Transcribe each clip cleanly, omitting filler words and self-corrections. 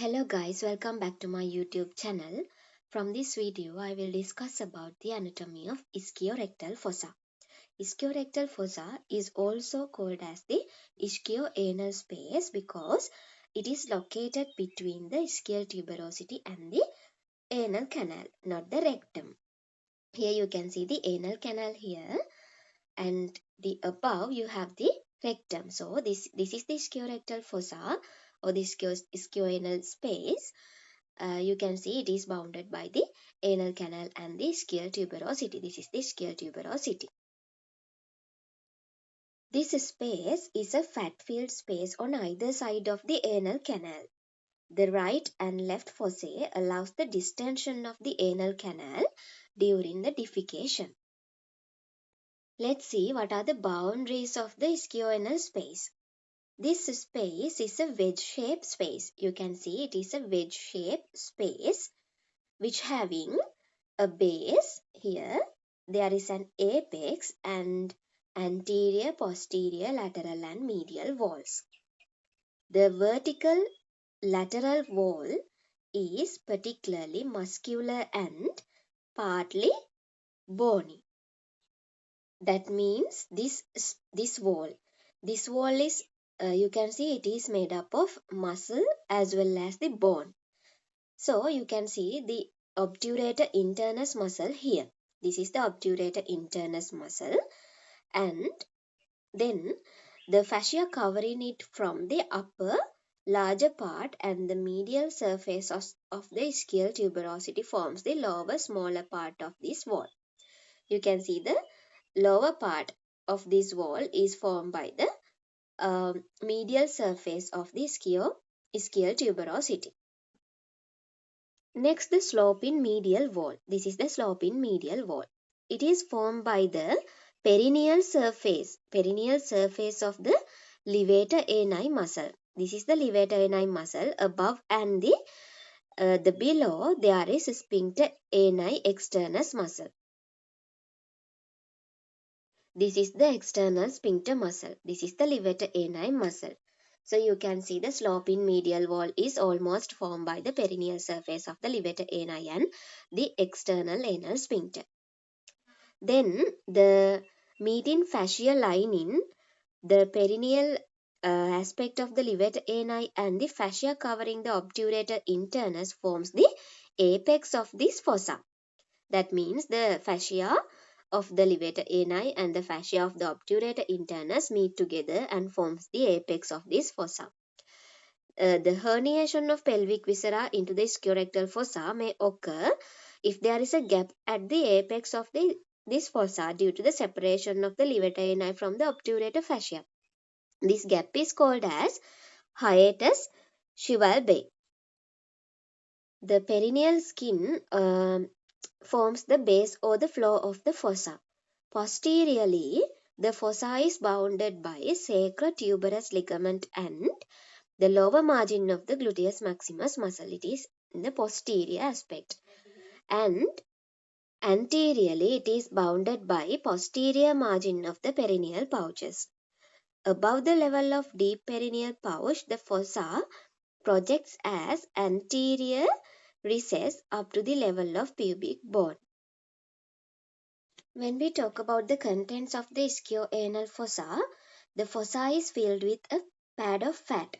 Hello guys, welcome back to my YouTube channel. From this video, I will discuss about the anatomy of ischiorectal fossa. Ischiorectal fossa is also called as the ischioanal space because it is located between the ischial tuberosity and the anal canal, not the rectum. Here you can see the anal canal here, and the above you have the rectum. So this is the ischiorectal fossa or the ischioanal space. You can see it is bounded by the anal canal and the ischial tuberosity. This is the ischial tuberosity. This space is a fat-filled space on either side of the anal canal. The right and left fossae allows the distension of the anal canal during the defecation. Let's see what are the boundaries of the ischioanal space. This space is a wedge-shaped space. You can see it is a wedge-shaped space which having a base here. There is an apex and anterior, posterior, lateral and medial walls. The vertical lateral wall is particularly muscular and partly bony. That means this wall is you can see it is made up of muscle as well as the bone. So you can see the obturator internus muscle here. This is the obturator internus muscle, and then the fascia covering it from the upper larger part and the medial surface of the ischial tuberosity forms the lower smaller part of this wall. You can see the lower part of this wall is formed by the medial surface of the ischial tuberosity. Next, the slope in medial wall. This is the slope in medial wall. It is formed by the perineal surface of the levator ani muscle. This is the levator ani muscle. Above and the below there is sphincter ani externus muscle. This is the external sphincter muscle. This is the levator ani muscle. So you can see the slope in medial wall is almost formed by the perineal surface of the levator ani and the external anal sphincter. Then the median fascial lining, the perineal aspect of the levator ani and the fascia covering the obturator internus forms the apex of this fossa. That means the fascia of the levator ani and the fascia of the obturator internus meet together and forms the apex of this fossa. The herniation of pelvic viscera into the ischiorectal fossa may occur if there is a gap at the apex of this fossa due to the separation of the levator ani from the obturator fascia. This gap is called as hiatus Cheval-Bay. The perineal skin forms the base or the floor of the fossa. Posteriorly, the fossa is bounded by Sacrotuberous ligament and the lower margin of the gluteus maximus muscle. It is in the posterior aspect. And anteriorly, it is bounded by posterior margin of the perineal pouches. Above the level of deep perineal pouch, the fossa projects as anterior recess up to the level of pubic bone. When we talk about the contents of the ischioanal fossa, the fossa is filled with a pad of fat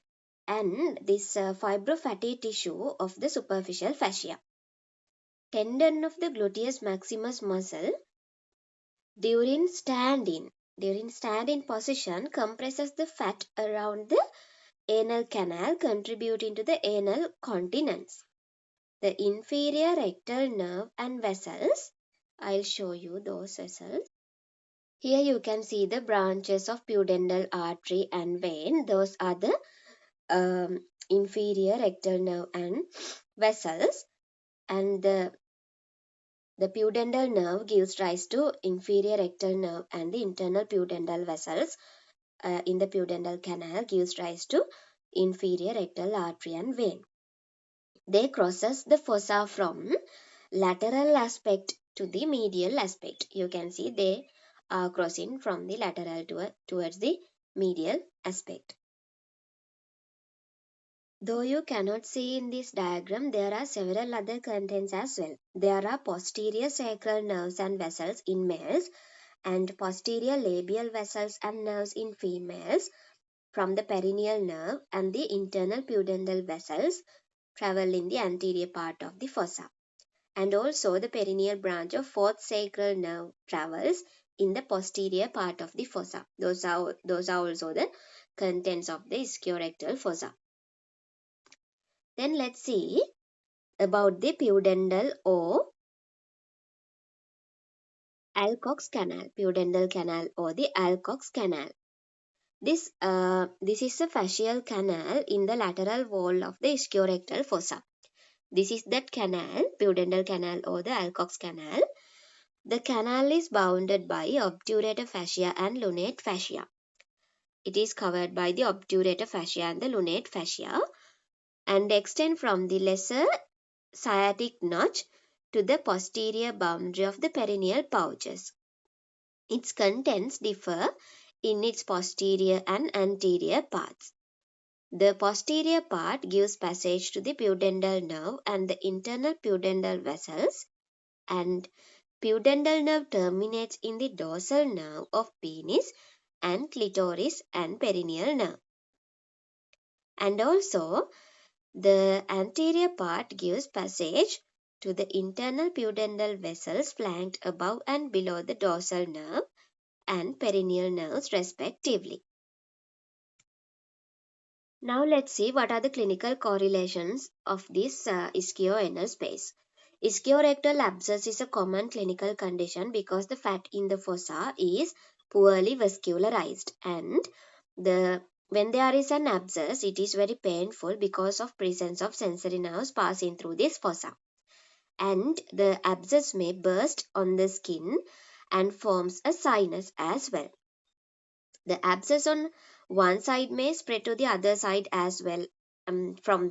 and this fibrofatty tissue of the superficial fascia. Tendon of the gluteus maximus muscle during stand-in position compresses the fat around the anal canal, contributing to the anal continence. The inferior rectal nerve and vessels, I'll show you those vessels. Here you can see the branches of pudendal artery and vein. Those are the inferior rectal nerve and vessels, and the pudendal nerve gives rise to inferior rectal nerve, and the internal pudendal vessels in the pudendal canal gives rise to inferior rectal artery and vein. They crosses the fossa from lateral aspect to the medial aspect. You can see they are crossing from the lateral towards the medial aspect. Though you cannot see in this diagram, there are several other contents as well. There are posterior sacral nerves and vessels in males and posterior labial vessels and nerves in females from the perineal nerve, and the internal pudendal vessels travel in the anterior part of the fossa. And also the perineal branch of fourth sacral nerve travels in the posterior part of the fossa. Those are also the contents of the ischiorectal fossa. Then let's see about the pudendal or Alcock's canal, pudendal canal or the Alcock's canal. This is a fascial canal in the lateral wall of the ischiorectal fossa. This is that canal, pudendal canal or the Alcock's canal. The canal is bounded by obturator fascia and lunate fascia. It is covered by the obturator fascia and the lunate fascia and extend from the lesser sciatic notch to the posterior boundary of the perineal pouches. Its contents differ in its posterior and anterior parts. The posterior part gives passage to the pudendal nerve and the internal pudendal vessels, and pudendal nerve terminates in the dorsal nerve of penis and clitoris and perineal nerve. And also, the anterior part gives passage to the internal pudendal vessels flanked above and below the dorsal nerve and perineal nerves respectively. Now let's see what are the clinical correlations of this ischioanal space. Ischiorectal abscess is a common clinical condition because the fat in the fossa is poorly vascularized, and when there is an abscess, it is very painful because of presence of sensory nerves passing through this fossa. And the abscess may burst on the skin and forms a sinus as well. The abscess on one side may spread to the other side as well, from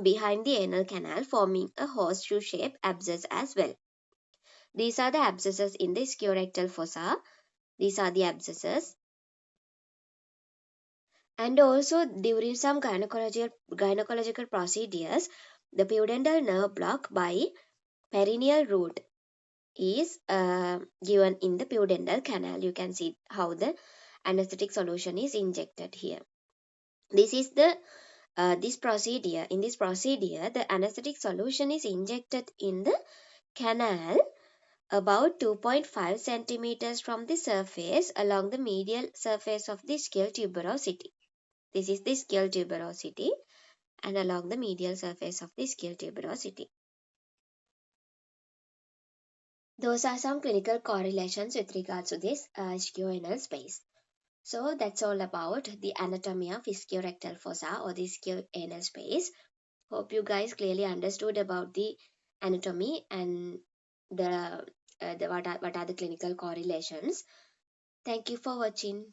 behind the anal canal, forming a horseshoe-shaped abscess as well. These are the abscesses in the ischiorectal fossa. These are the abscesses. And also during some gynecological procedures, the pudendal nerve block by perineal root is given in the pudendal canal. You can see how the anesthetic solution is injected here. This is the this procedure. In this procedure, the anesthetic solution is injected in the canal about 2.5 centimeters from the surface along the medial surface of the ischial tuberosity. This is the ischial tuberosity and along the medial surface of the ischial tuberosity. Those are some clinical correlations with regards to this ischioanal space. So that's all about the anatomy of ischiorectal fossa or the ischioanal space. Hope you guys clearly understood about the anatomy and the what are the clinical correlations. Thank you for watching.